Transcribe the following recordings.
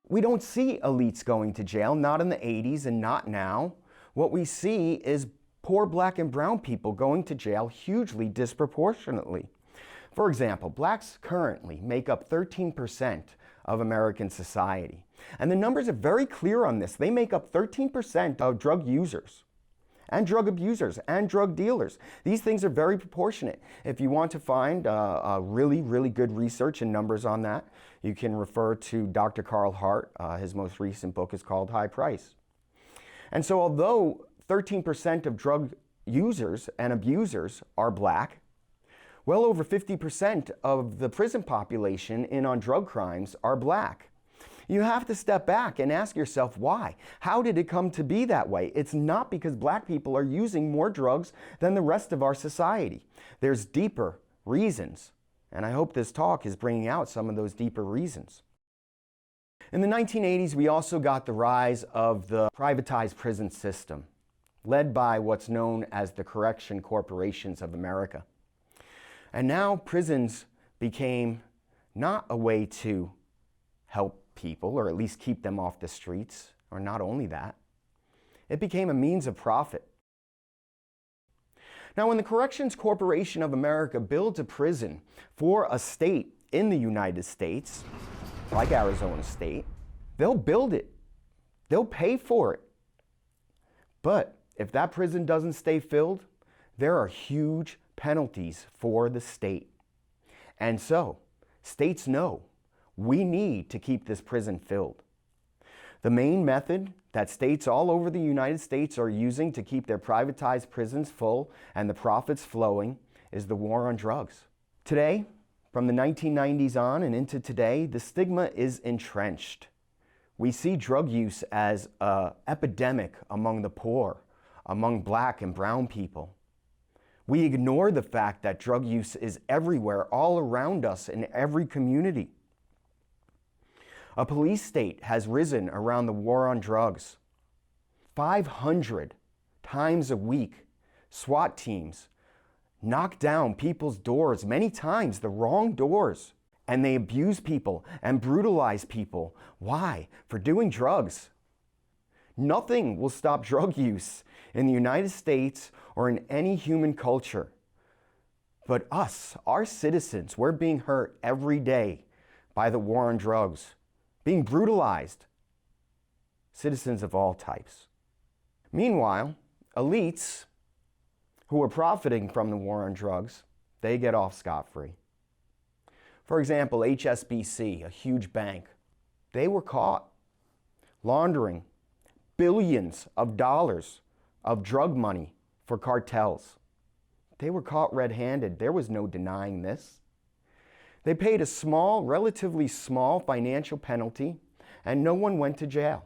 We don't see elites going to jail, not in the 80s and not now. What we see is poor black and brown people going to jail hugely disproportionately. For example, blacks currently make up 13% of American society. And the numbers are very clear on this. They make up 13% of drug users and drug abusers and drug dealers. These things are very proportionate. If you want to find really good research and numbers on that, you can refer to Dr. Carl Hart. His most recent book is called High Price. And so although 13% of drug users and abusers are black, well over 50% of the prison population in on drug crimes are black. You have to step back and ask yourself why. How did it come to be that way? It's not because black people are using more drugs than the rest of our society. There's deeper reasons, and I hope this talk is bringing out some of those deeper reasons. In the 1980s, we also got the rise of the privatized prison system, led by what's known as the Correction Corporations of America. And now prisons became not a way to help people, or at least keep them off the streets, or not only that, it became a means of profit. Now, when the Corrections Corporation of America builds a prison for a state in the United States, like Arizona State, they'll build it. They'll pay for it. But if that prison doesn't stay filled, there are huge penalties for the state. And so, states know we need to keep this prison filled. The main method that states all over the United States are using to keep their privatized prisons full and the profits flowing is the war on drugs. Today, from the 1990s on and into today, the stigma is entrenched. We see drug use as an epidemic among the poor, among black and brown people. We ignore the fact that drug use is everywhere, all around us in every community. A police state has risen around the war on drugs. 500 times a week, SWAT teams knock down people's doors, many times the wrong doors, and they abuse people and brutalize people. Why? For doing drugs. Nothing will stop drug use in the United States or in any human culture. But us, our citizens, we're being hurt every day by the war on drugs, being brutalized. Citizens of all types. Meanwhile, elites who are profiting from the war on drugs, they get off scot-free. For example, HSBC, a huge bank, they were caught laundering billions of dollars of drug money for cartels. They were caught red-handed. There was no denying this. They paid a small, relatively small financial penalty, and no one went to jail.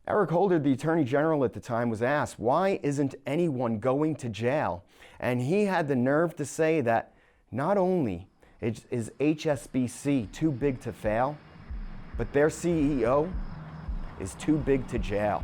Eric Holder, the Attorney General at the time, was asked, why isn't anyone going to jail? And he had the nerve to say that not only is HSBC too big to fail, but their CEO is too big to jail.